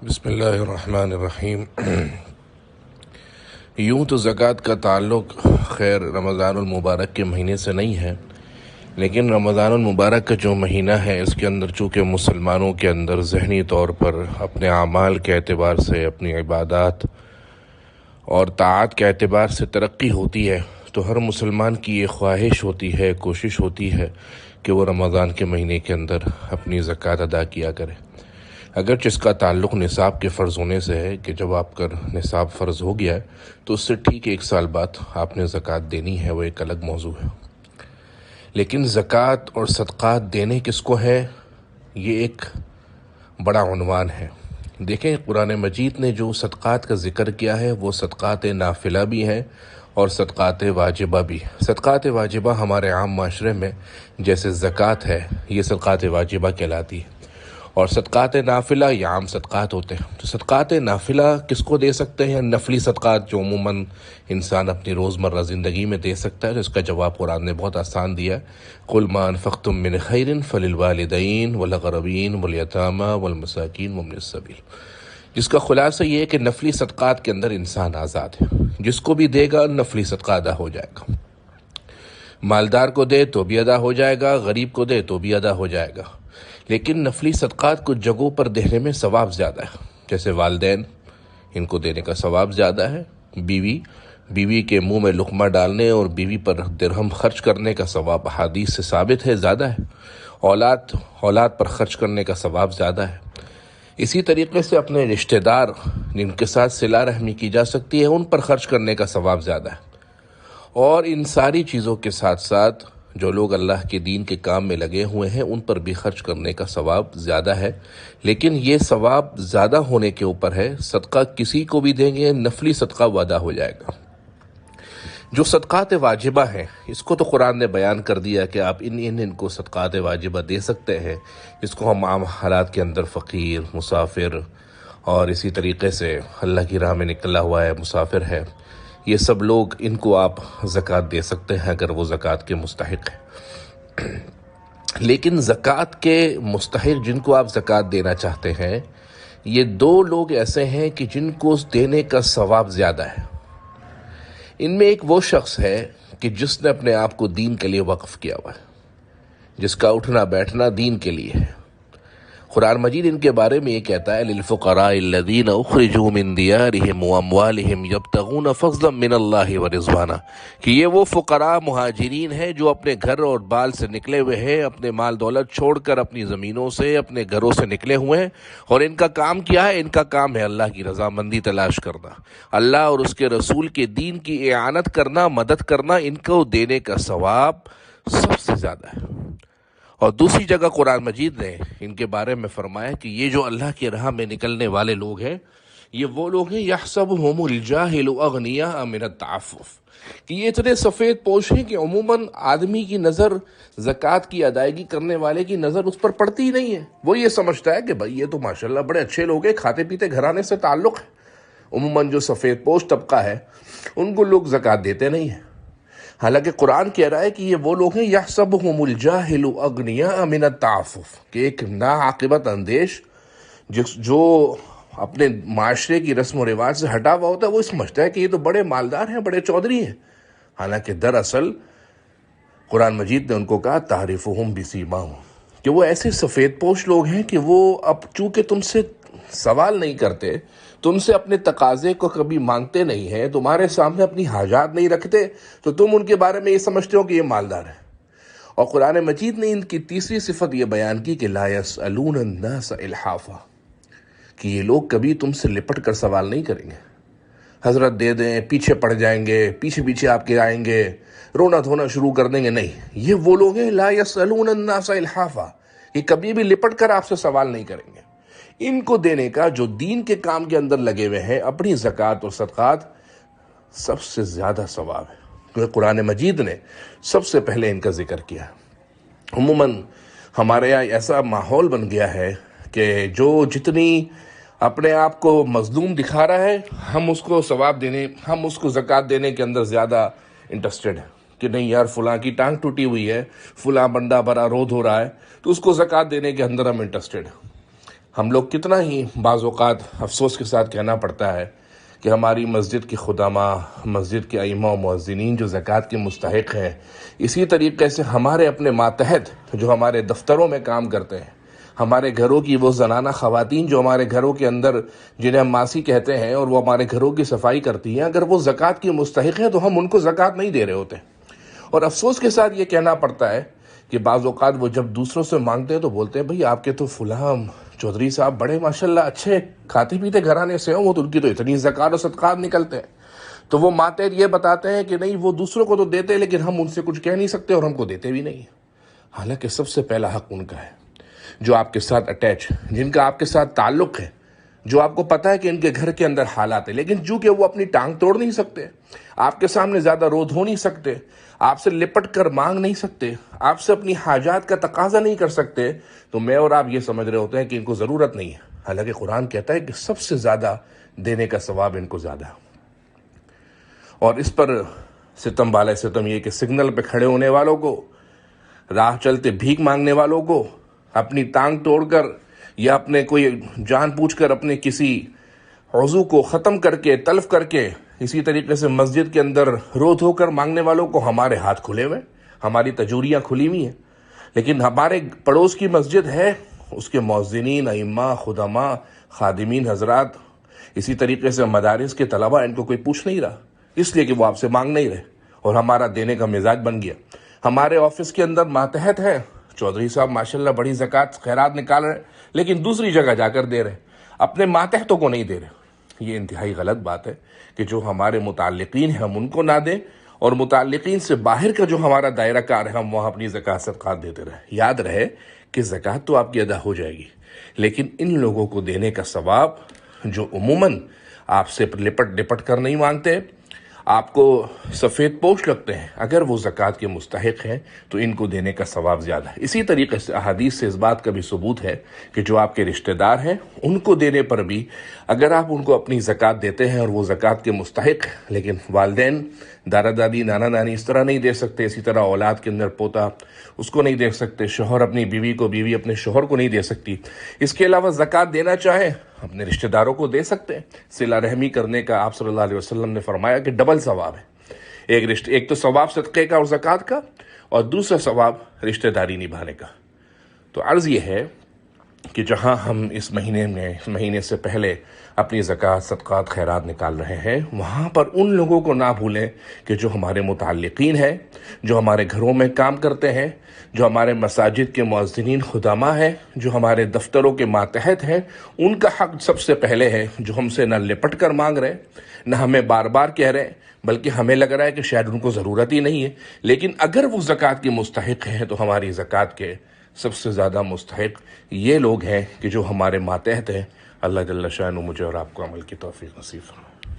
بسم اللہ الرحمن الرحیم۔ یوں تو زکوٰۃ کا تعلق خیر رمضان المبارک کے مہینے سے نہیں ہے، لیکن رمضان المبارک کا جو مہینہ ہے اس کے اندر چونکہ مسلمانوں کے اندر ذہنی طور پر اپنے اعمال کے اعتبار سے، اپنی عبادات اور طاعات کے اعتبار سے ترقی ہوتی ہے، تو ہر مسلمان کی یہ خواہش ہوتی ہے، کوشش ہوتی ہے کہ وہ رمضان کے مہینے کے اندر اپنی زکوٰۃ ادا کیا کرے۔ اگرچہ اس کا تعلق نصاب کے فرض ہونے سے ہے کہ جب آپ کا نصاب فرض ہو گیا ہے تو اس سے ٹھیک 1 سال بعد آپ نے زکوٰۃ دینی ہے، وہ ایک الگ موضوع ہے۔ لیکن زکوٰۃ اور صدقات دینے کس کو ہے، یہ ایک بڑا عنوان ہے۔ دیکھیں قرآن مجید نے جو صدقات کا ذکر کیا ہے وہ صدقات نافلہ بھی ہیں اور صدقات واجبہ بھی۔ صدقات واجبہ ہمارے عام معاشرے میں جیسے زکوٰۃ ہے، یہ صدقات واجبہ کہلاتی ہے، اور صدقات نافلہ یہ عام صدقات ہوتے ہیں۔ تو صدقات نافلہ کس کو دے سکتے ہیں؟ نفلی صدقات جو عموماً انسان اپنی روزمرہ زندگی میں دے سکتا ہے، تو اس کا جواب قرآن نے بہت آسان دیا ہے۔ قُلْ مَا أَنفَقْتُم مِّنْ خَيْرٍ فَلِلْوَالِدَيْنِ وَالْأَقْرَبِينَ وَالْيَتَامَىٰ وَالْمَسَاكِينِ وَابْنِ السَّبِيلِ۔ جس کا خلاصہ یہ ہے کہ نفلی صدقات کے اندر انسان آزاد ہے، جس کو بھی دے گا نفلی صدقہ ادا ہو جائے گا۔ مالدار کو دے تو بھی ادا ہو جائے گا، غریب کو دے تو بھی ادا ہو جائے گا۔ لیکن نفلی صدقات کچھ جگہوں پر دینے میں ثواب زیادہ ہے، جیسے والدین، ان کو دینے کا ثواب زیادہ ہے۔ بیوی کے منہ میں لقمہ ڈالنے اور بیوی پر درہم خرچ کرنے کا ثواب احادیث سے ثابت ہے، زیادہ ہے۔ اولاد پر خرچ کرنے کا ثواب زیادہ ہے۔ اسی طریقے سے اپنے رشتہ دار جن کے ساتھ صلہ رحمی کی جا سکتی ہے، ان پر خرچ کرنے کا ثواب زیادہ ہے۔ اور ان ساری چیزوں کے ساتھ ساتھ جو لوگ اللہ کے دین کے کام میں لگے ہوئے ہیں ان پر بھی خرچ کرنے کا ثواب زیادہ ہے۔ لیکن یہ ثواب زیادہ ہونے کے اوپر ہے، صدقہ کسی کو بھی دیں گے نفلی صدقہ وہ ادا ہو جائے گا۔ جو صدقات واجبہ ہیں اس کو تو قرآن نے بیان کر دیا کہ آپ ان کو صدقات واجبہ دے سکتے ہیں، جس کو ہم عام حالات کے اندر فقیر، مسافر اور اسی طریقے سے اللہ کی راہ میں نکلا ہوا ہے، مسافر ہے، یہ سب لوگ ان کو آپ زکوٰۃ دے سکتے ہیں اگر وہ زکوٰۃ کے مستحق ہیں۔ لیکن زکوٰۃ کے مستحق جن کو آپ زکوٰۃ دینا چاہتے ہیں، یہ 2 لوگ ایسے ہیں کہ جن کو دینے کا ثواب زیادہ ہے۔ ان میں ایک وہ شخص ہے کہ جس نے اپنے آپ کو دین کے لیے وقف کیا ہوا ہے، جس کا اٹھنا بیٹھنا دین کے لیے ہے۔ قرآن مجید ان کے بارے میں یہ کہتا ہے لِلْفُقَرَاءِ الَّذِينَ أُخْرِجُوا مِن دِيَارِهِمْ وَأَمْوَالِهِمْ يَبْتَغُونَ فَضْلًا مِّنَ اللَّهِ وَرِضْوَانًا، کہ یہ وہ فقراء مہاجرین ہیں جو اپنے گھر اور بال سے نکلے ہوئے ہیں، اپنے مال دولت چھوڑ کر اپنی زمینوں سے، اپنے گھروں سے نکلے ہوئے ہیں، اور ان کا کام کیا ہے؟ ان کا کام ہے اللہ کی رضامندی تلاش کرنا، اللہ اور اس کے رسول کے دین کی اعانت کرنا، مدد کرنا۔ ان کو دینے کا ثواب سب سے زیادہ ہے۔ اور دوسری جگہ قرآن مجید نے ان کے بارے میں فرمایا کہ یہ جو اللہ کی راہ میں نکلنے والے لوگ ہیں، یہ وہ لوگ ہیں یحسبهم الجاہل اغنیاء من التعفف، کہ یہ اتنے سفید پوش ہیں کہ عموماً آدمی کی نظر، زکوٰۃ کی ادائیگی کرنے والے کی نظر اس پر پڑتی ہی نہیں ہے۔ وہ یہ سمجھتا ہے کہ بھائی یہ تو ماشاءاللہ بڑے اچھے لوگ ہیں، کھاتے پیتے گھرانے سے تعلق ہے۔ عموماً جو سفید پوش طبقہ ہے ان کو لوگ زکوٰۃ دیتے نہیں ہیں، حالانکہ قرآن کہہ رہا ہے کہ یہ وہ لوگ ہیں یحسبهم الجاہل اغنیاء من التعفف، کہ ایک ناعاقبت اندیش جو اپنے معاشرے کی رسم و رواج سے ہٹا ہوا ہوتا ہے، وہ سمجھتا ہے کہ یہ تو بڑے مالدار ہیں، بڑے چودھری ہیں، حالانکہ دراصل قرآن مجید نے ان کو کہا تعرفهم بسیماہم، کہ وہ ایسے سفید پوش لوگ ہیں کہ وہ اب چونکہ تم سے سوال نہیں کرتے، تم سے اپنے تقاضے کو کبھی مانگتے نہیں ہیں، تمہارے سامنے اپنی حاجات نہیں رکھتے، تو تم ان کے بارے میں یہ سمجھتے ہو کہ یہ مالدار ہے۔ اور قرآن مجید نے ان کی تیسری صفت یہ بیان کی کہ لا يسألون الناس الحافا، کہ یہ لوگ کبھی تم سے لپٹ کر سوال نہیں کریں گے، حضرت دے دیں، پیچھے پڑ جائیں گے، پیچھے آپ کے آئیں گے، رونا دھونا شروع کر دیں گے، نہیں، یہ وہ لوگ ہیں لا يسألون الناس الحافا، یہ کبھی بھی لپٹ کر آپ سے سوال نہیں کریں گے۔ ان کو دینے کا جو دین کے کام کے اندر لگے ہوئے ہیں، اپنی زکوٰۃ اور صدقات، سب سے زیادہ ثواب ہے، کیونکہ قرآن مجید نے سب سے پہلے ان کا ذکر کیا۔ عموماً ہمارے یہاں ایسا ماحول بن گیا ہے کہ جو جتنی اپنے آپ کو مظلوم دکھا رہا ہے، ہم اس کو ثواب دینے، ہم اس کو زکوٰۃ دینے کے اندر زیادہ انٹرسٹڈ ہیں کہ نہیں یار فلاں کی ٹانگ ٹوٹی ہوئی ہے، فلاں بندہ بڑا رو دھو رہا ہے، تو اس کو زکوٰۃ دینے کے اندر ہم انٹرسٹڈ ہیں۔ ہم لوگ کتنا ہی بعض اوقات افسوس کے ساتھ کہنا پڑتا ہے کہ ہماری مسجد کے خدامہ، مسجد کے ائمہ و مؤذنین جو زکوٰۃ کے مستحق ہیں، اسی طریقے سے ہمارے اپنے ماتحت جو ہمارے دفتروں میں کام کرتے ہیں، ہمارے گھروں کی وہ زنانہ خواتین جو ہمارے گھروں کے اندر جنہیں ہم ماسی کہتے ہیں اور وہ ہمارے گھروں کی صفائی کرتی ہیں، اگر وہ زکوٰۃ کی مستحق ہیں تو ہم ان کو زکوٰۃ نہیں دے رہے ہوتے۔ اور افسوس کے ساتھ یہ کہنا پڑتا ہے کہ بعض اوقات وہ جب دوسروں سے مانگتے ہیں تو بولتے ہیں بھئی آپ کے تو فلاں چودھری صاحب بڑے ماشاءاللہ اچھے کھاتے پیتے گھرانے سے ہیں، وہ تو ان کی تو اتنی زکوٰۃ و صدقات نکلتے ہیں۔ تو وہ ماتحت یہ بتاتے ہیں کہ نہیں وہ دوسروں کو تو دیتے ہیں لیکن ہم ان سے کچھ کہہ نہیں سکتے اور ہم کو دیتے بھی نہیں ہیں۔ حالانکہ سب سے پہلا حق ان کا ہے جو آپ کے ساتھ اٹیچ، جن کا آپ کے ساتھ تعلق ہے، جو آپ کو پتہ ہے کہ ان کے گھر کے اندر حالات ہیں، لیکن چونکہ وہ اپنی ٹانگ توڑ نہیں سکتے، آپ کے سامنے زیادہ رود ہو نہیں سکتے، آپ سے لپٹ کر مانگ نہیں سکتے، آپ سے اپنی حاجات کا تقاضا نہیں کر سکتے، تو میں اور آپ یہ سمجھ رہے ہوتے ہیں کہ ان کو ضرورت نہیں ہے۔ حالانکہ قرآن کہتا ہے کہ سب سے زیادہ دینے کا ثواب ان کو زیادہ ہے۔ اور اس پر ستم بالائے ستم یہ کہ سگنل پہ کھڑے ہونے والوں کو، راہ چلتے بھیک مانگنے والوں کو، اپنی ٹانگ توڑ کر یا اپنے کوئی جان پوچھ کر اپنے کسی عضو کو ختم کر کے تلف کر کے، اسی طریقے سے مسجد کے اندر رو دھو کر مانگنے والوں کو ہمارے ہاتھ کھلے ہوئے، ہماری تجوریاں کھلی ہوئی ہیں، لیکن ہمارے پڑوس کی مسجد ہے، اس کے مؤذنین، ائمہ، خدماء، خادمین حضرات، اسی طریقے سے مدارس کے طلباء، ان کو کوئی پوچھ نہیں رہا، اس لیے کہ وہ آپ سے مانگ نہیں رہے اور ہمارا دینے کا مزاج بن گیا۔ ہمارے آفس کے اندر ماتحت ہے، چودھری صاحب ماشاءاللہ بڑی زکوٰۃ خیرات نکال رہے ہیں، لیکن دوسری جگہ جا کر دے رہے ہیں، اپنے ماتحتوں کو نہیں دے رہے۔ یہ انتہائی غلط بات ہے کہ جو ہمارے متعلقین ہیں ہم ان کو نہ دیں، اور متعلقین سے باہر کا جو ہمارا دائرہ کار ہے ہم وہاں اپنی زکوٰۃ صدقات دیتے رہیں۔ یاد رہے کہ زکوٰۃ تو آپ کی ادا ہو جائے گی، لیکن ان لوگوں کو دینے کا ثواب جو عموماً آپ سے لپٹ کر نہیں مانگتے، آپ کو سفید پوش لگتے ہیں، اگر وہ زکوٰۃ کے مستحق ہیں تو ان کو دینے کا ثواب زیادہ ہے۔ اسی طریقے سے احادیث سے اس بات کا بھی ثبوت ہے کہ جو آپ کے رشتہ دار ہیں ان کو دینے پر بھی اگر آپ ان کو اپنی زکوٰۃ دیتے ہیں اور وہ زکوٰۃ کے مستحق ہیں، لیکن والدین، دادا دادی، نانا نانی اس طرح نہیں دے سکتے، اسی طرح اولاد کے اندر پوتا اس کو نہیں دے سکتے، شوہر اپنی بیوی کو، بیوی اپنے شوہر کو نہیں دے سکتی، اس کے علاوہ زکوٰۃ دینا چاہیں اپنے رشتہ داروں کو دے سکتے ہیں۔ صلہ رحمی کرنے کا آپ صلی اللہ علیہ وسلم نے فرمایا کہ ڈبل ثواب ہے، ایک تو ثواب صدقے کا اور زکوٰۃ کا، اور دوسرا ثواب رشتہ داری نبھانے کا۔ تو عرض یہ ہے کہ جہاں ہم اس مہینے سے پہلے اپنی زکوٰۃ، صدقات، خیرات نکال رہے ہیں، وہاں پر ان لوگوں کو نہ بھولیں کہ جو ہمارے متعلقین ہیں، جو ہمارے گھروں میں کام کرتے ہیں، جو ہمارے مساجد کے مؤذنین خدامہ ہیں، جو ہمارے دفتروں کے ماتحت ہیں، ان کا حق سب سے پہلے ہے، جو ہم سے نہ لپٹ کر مانگ رہے، نہ ہمیں بار بار کہہ رہے، بلکہ ہمیں لگ رہا ہے کہ شاید ان کو ضرورت ہی نہیں ہے، لیکن اگر وہ زکوٰۃ کے مستحق ہیں تو ہماری زکوٰۃ کے سب سے زیادہ مستحق یہ لوگ ہیں کہ جو ہمارے ماتحت ہیں۔ اللہ جل شانہ مجھے اور آپ کو عمل کی توفیق نصیب فرمائے۔